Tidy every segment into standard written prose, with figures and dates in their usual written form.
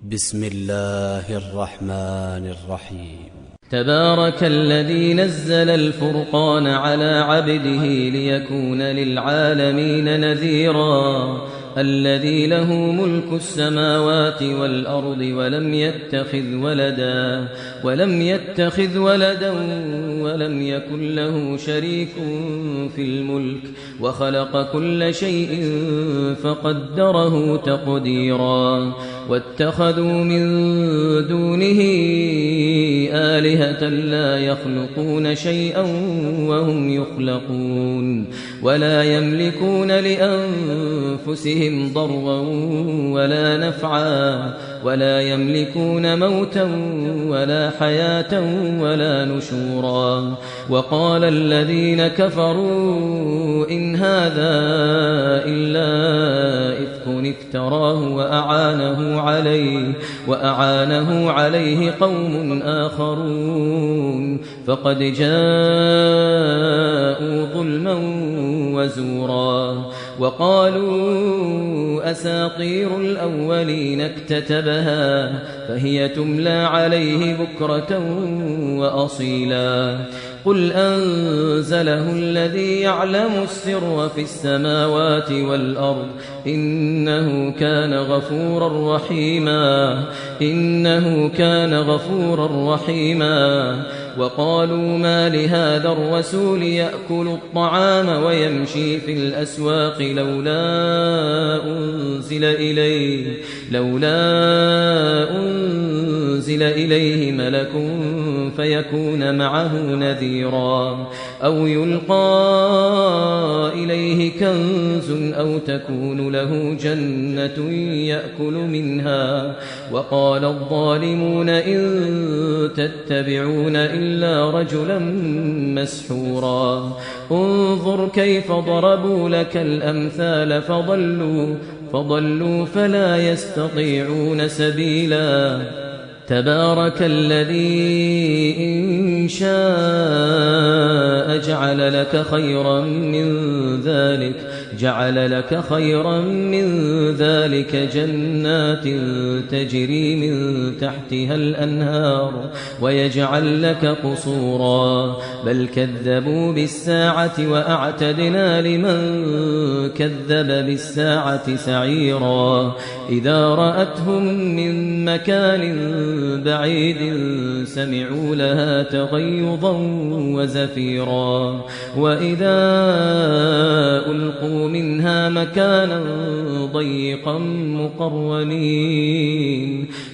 بسم الله الرحمن الرحيم. تبارك الذي نزل الفرقان على عبده ليكون للعالمين نذيرا الذي له ملك السماوات والأرض ولم يتخذ ولدا ولم يكن له شريك في الملك وخلق كل شيء فقدره تقديرا واتخذوا من دونه آلهة لا يخلقون شيئا وهم يخلقون ولا يملكون لأنفسهم ضرا ولا نفعا ولا يملكون موتا ولا حياة ولا نشورا وقال الذين كفروا إن هذا إلا إفك افتراه وأعانه عليه قوم آخرون فقد جاءوا ظلما وزورا وقالوا أساطير الأولين اكتتبها فهي تملى عليه بكرة وأصيلا قل أنزله الذي يعلم السر في السماوات والأرض إنه كان غفورا رحيما وقالوا ما لهذا الرسول يأكل الطعام ويمشي في الأسواق لولا أنزل إليه ملك فيكون معه نذيرا أو يلقى إليه كنز أو تكون له جنة يأكل منها وقال الظالمون إن تتبعون إلا رجلا مسحورا انظر كيف ضربوا لك الأمثال فضلوا فلا يستطيعون سبيلا تبارك الذي إن شاء جعل لك خيرا من ذلك جنات تجري من تحتها الأنهار ويجعل لك قصورا بل كذبوا بالساعة وأعتدنا لمن كذب بالساعة سعيرا إذا رأتهم من مكان بعيد سمعوا لها تغيظا وزفيرا وإذا ألقوا منها مكانا ضيقا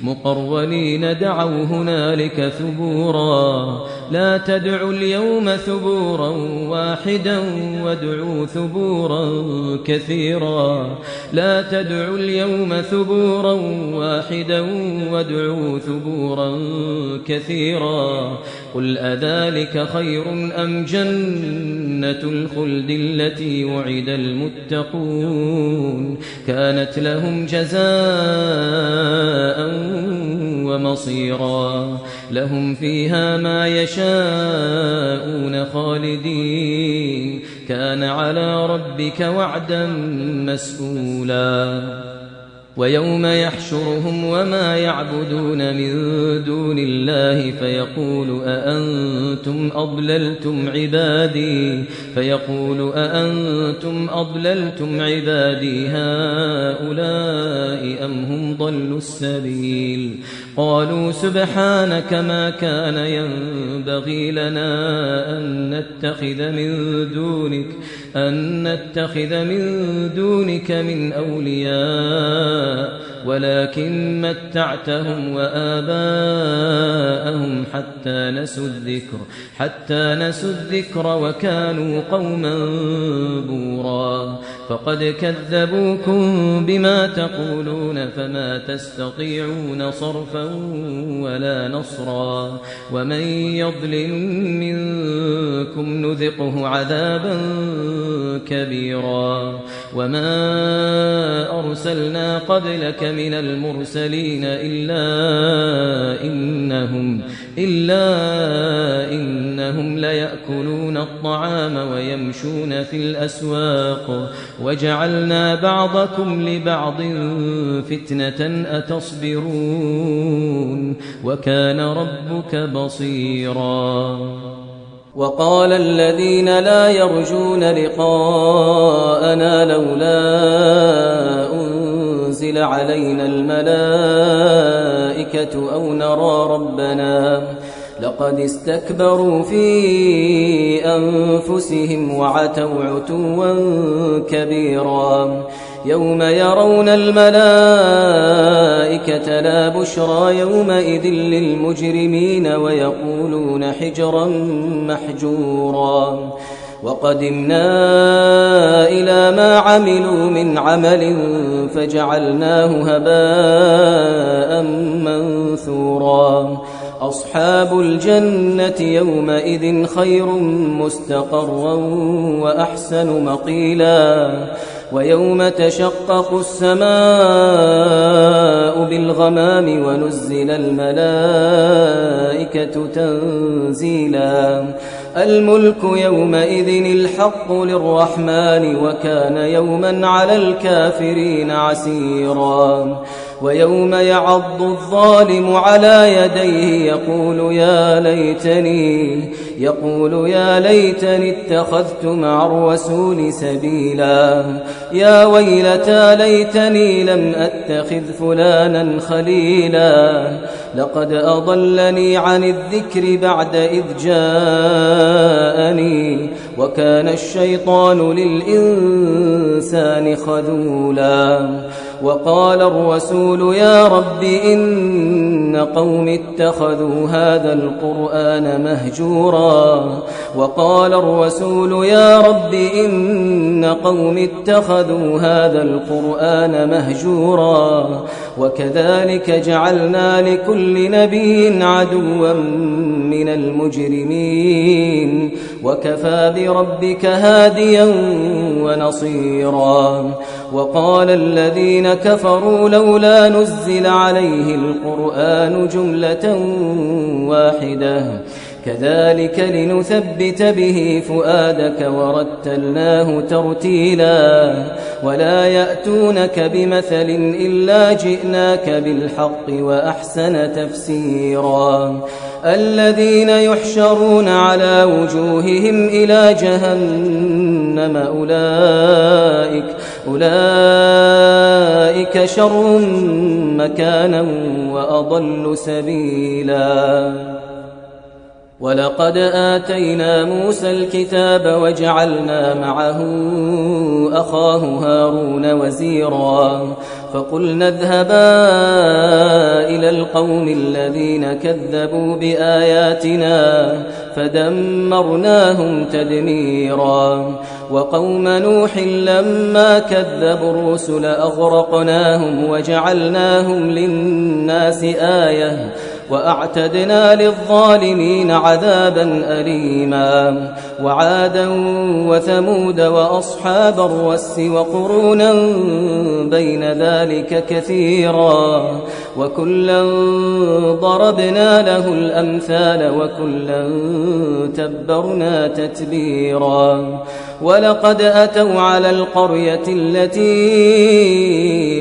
مقرونين دعوا هنالك ثبورا لا تدعوا اليوم ثبورا واحدا وادعوا ثبورا كثيرا لا تدعوا اليوم ثبورا واحدا وادعوا ثبورا كثيرا قل أذلك خير أم جنة الخلد التي وعد المتقون كانت لهم جزاء ومصيرا لهم فيها ما يشاءون خالدين كان على ربك وعدا مسئولا ويوم يحشرهم وما يعبدون من دون الله فيقول أأنتم أضللتم عبادي هؤلاء أم هم ضلوا السبيل قالوا سبحانك ما كان ينبغي لنا أن نتخذ من دونك من أولياء ولكن متعتهم وآباءهم حتى نسوا الذكر وكانوا قوما بورا فقد كذبوكم بما تقولون فما تستطيعون صرفا ولا نصرا ومن يضلل منكم نذقه عذابا كبيرا وما أرسلنا قبلك من المرسلين إلا إنهم ليأكلون الطعام ويمشون في الأسواق وجعلنا بعضكم لبعض فتنة أتصبرون وكان ربك بصيرا وقال الذين لا يرجون لقاءنا لولا أنزل علينا الملائكة أو نرى ربنا لقد استكبروا في أنفسهم وعتوا عتوا كبيرا يوم يرون الملائكة لا بشرى يومئذ للمجرمين ويقولون حجرا محجورا وقدمنا إلى ما عملوا من عمل فجعلناه هباء منثورا أصحاب الجنة يومئذ خير مستقرا وأحسن مقيلا ويوم تشقق السماء بالغمام ونزل الملائكة تنزيلا الملك يومئذ الحق للرحمن وكان يوما على الكافرين عسيرا ويوم يعض الظالم على يديه يقول يا ليتني اتخذت مع الرسول سبيلا يا ويلتى ليتني لم أتخذ فلانا خليلا لقد أضلني عن الذكر بعد إذ جاءني وكان الشيطان للإنسان خذولا وقال الرسول يا رب إن قوم اتخذوا هذا القرآن مهجورا وقال الرسول يا رب إن قوم اتخذوا هذا القرآن مهجورا وكذلك جعلنا لكل نبي عدوا من المجرمين وكفى بربك هاديا ونصيرا وقال الذين كفروا لولا نزل عليه القرآن جملة واحدة كذلك لنثبت به فؤادك ورتلناه ترتيلا ولا يأتونك بمثل إلا جئناك بالحق وأحسن تفسيرا الذين يحشرون على وجوههم إلى جهنم أولئك شر مكانا وأضل سبيلا ولقد آتينا موسى الكتاب وجعلنا معه أخاه هارون وزيرا فقلنا اذهبا إلى القوم الذين كذبوا بآياتنا فدمرناهم تدميرا وقوم نوح لما كذبوا الرسل أغرقناهم وجعلناهم للناس آية وأعتدنا للظالمين عذابا أليما وعادا وثمود وأصحاب الرس وقرونا بين ذلك كثيرا وكلا ضربنا له الأمثال وكلا تبرنا تتبيرا ولقد أتوا على القرية التي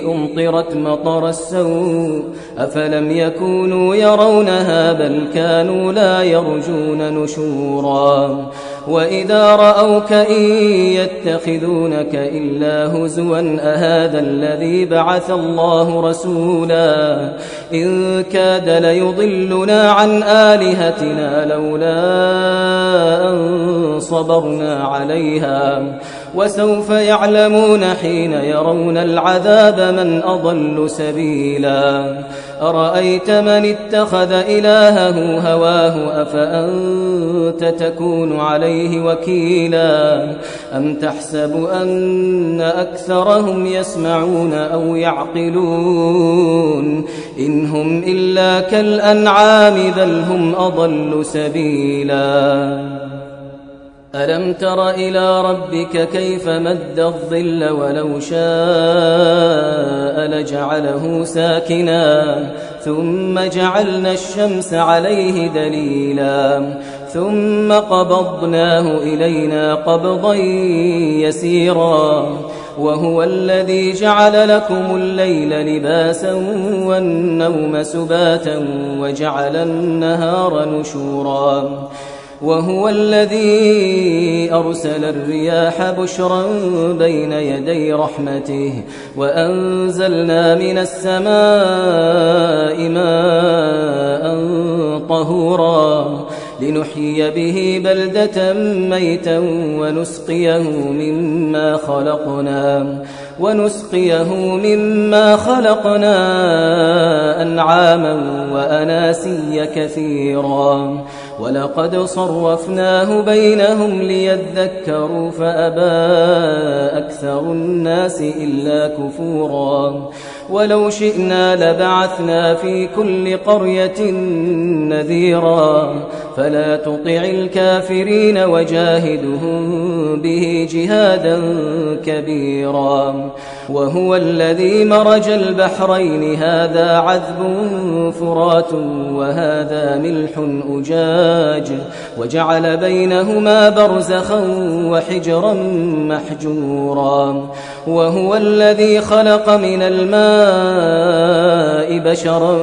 أمطرت مطر السوء أفلم يكونوا يرونها بل كانوا لا يرجون نشورا وإذا رأوك إن يتخذونك إلا هزوا أهذا الذي بعث الله رسولا إن كاد ليضلنا عن آلهتنا لولا أن صبرنا عليها وسوف يعلمون حين يرون العذاب من أضل سبيلا أرأيت من اتخذ إلهه هواه أفأنت تكون عليه وكيلا أم تحسب أن أكثرهم يسمعون أو يعقلون إن هم إلا كالأنعام بل هم أضل سبيلا ألم تر إلى ربك كيف مد الظل ولو شاء لجعله ساكنا ثم جعلنا الشمس عليه دليلا ثم قبضناه إلينا قبضا يسيرا وهو الذي جعل لكم الليل لباسا والنوم سباتا وجعل النهار نشورا وهو الذي أرسل الرياح بشرا بين يدي رحمته وأنزلنا من السماء ماء طهورا لنحيي به بلدة ميتا ونسقيه مما خلقنا أنعاما وأناسيا كثيرا ولقد صرفناه بينهم ليذكروا فأبى أكثر الناس إلا كفورا ولو شئنا لبعثنا في كل قرية نذيرا فلا تطع الكافرين وجاهدهم به جهادا كبيرا وهو الذي مرج البحرين هذا عذب فرات وهذا ملح أجاج وجعل بينهما برزخا وحجرا محجورا وهو الذي خلق من الماء بشرا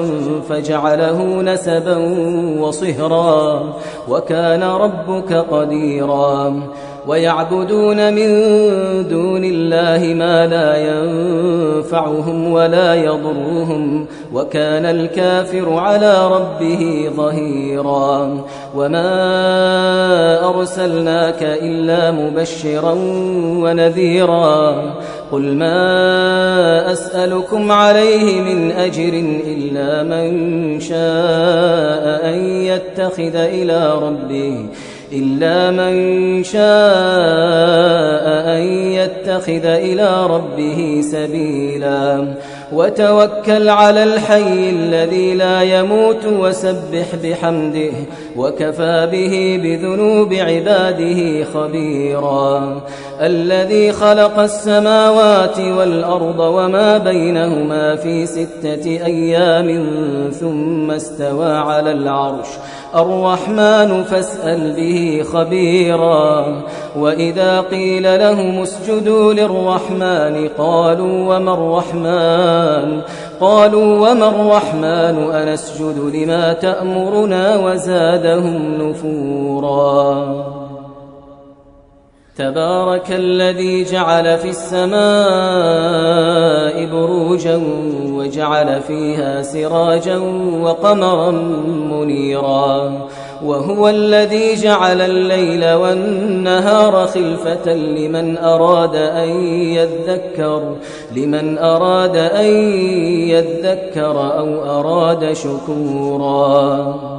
فجعله نسبا وصهرا وكان ربك قديرا ويعبدون من دون الله ما لا ينفعهم ولا يضرهم وكان الكافر على ربه ظهيرا وما أرسلناك إلا مبشرا ونذيرا قل ما أسألكم عليه من أجر إلا من شاء أن يتخذ إلى ربه سبيلا وتوكل على الحي الذي لا يموت وسبح بحمده وكفى به بذنوب عباده خبيرا الذي خلق السماوات والأرض وما بينهما في 6 أيام ثم استوى على العرش الرحمن فاسأل به خبيرا وإذا قيل لهم اسجدوا للرحمن قالوا وما الرحمن أنسجد لما تأمرنا وزادهم نفورا تبارك الذي جعل في السماء بروجا وجعل فيها سراجا وقمرا منيرا وهو الذي جعل الليل والنهار خلفة لمن أراد أن يذكر أو أراد شكورا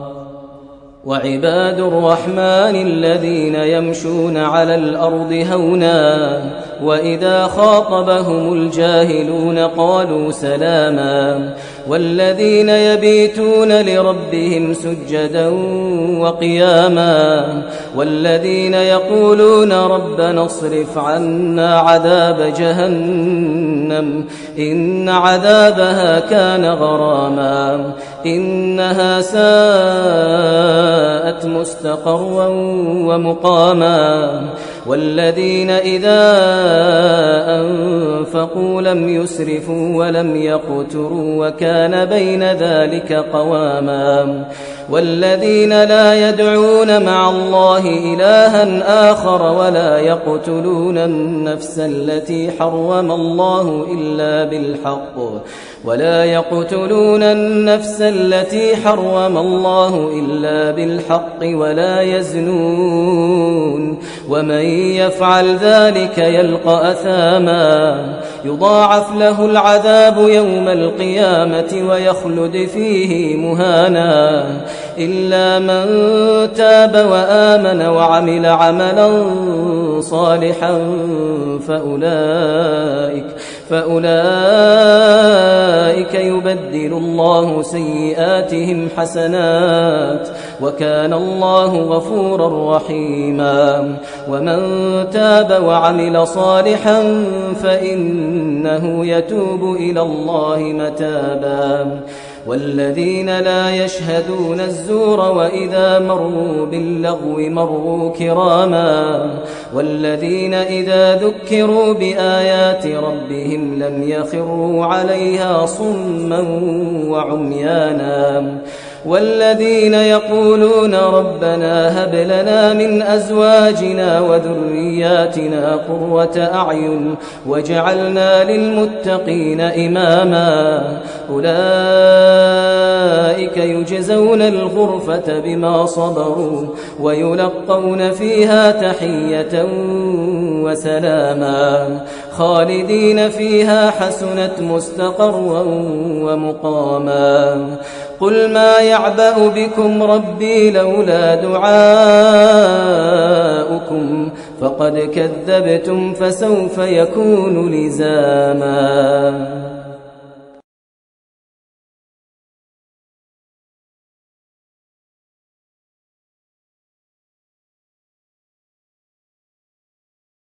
وعباد الرحمن الذين يمشون على الأرض هونا وإذا خاطبهم الجاهلون قالوا سلاما والذين يبيتون لربهم سجدا وقياما والذين يقولون ربنا اصرف عنا عذاب جهنم إن عذابها كان غراما إنها ساءت مستقرا ومقاما والذين إذا أنفقوا لم يسرفوا ولم يقتروا وكان بين ذلك قواما والذين لا يدعون مع الله إلها آخر ولا يقتلون النفس التي حرم الله إلا بالحق ولا يزنون ومن يفعل ذلك يلقى أثاما يضاعف له العذاب يوم القيامة ويخلد فيه مهانا إلا من تاب وآمن وعمل عملا صالحا فأولئك يبدل الله سيئاتهم حسنات وكان الله غفورا رحيما ومن تاب وعمل صالحا فإنه يتوب إلى الله متابا والذين لا يشهدون الزور وإذا مروا باللغو مروا كراما والذين إذا ذكروا بآيات ربهم لم يخروا عليها صما وعميانا والذين يقولون ربنا هب لنا من أزواجنا وذرياتنا قرة أعين واجعلنا للمتقين إماما أولئك يجزون الغرفة بما صبروا ويلقون فيها تحية وسلاما خالدين فيها حسنت مستقرا ومقاما قل ما يعبأ بكم ربي لولا دعاؤكم فقد كذبتم فسوف يكون لزاما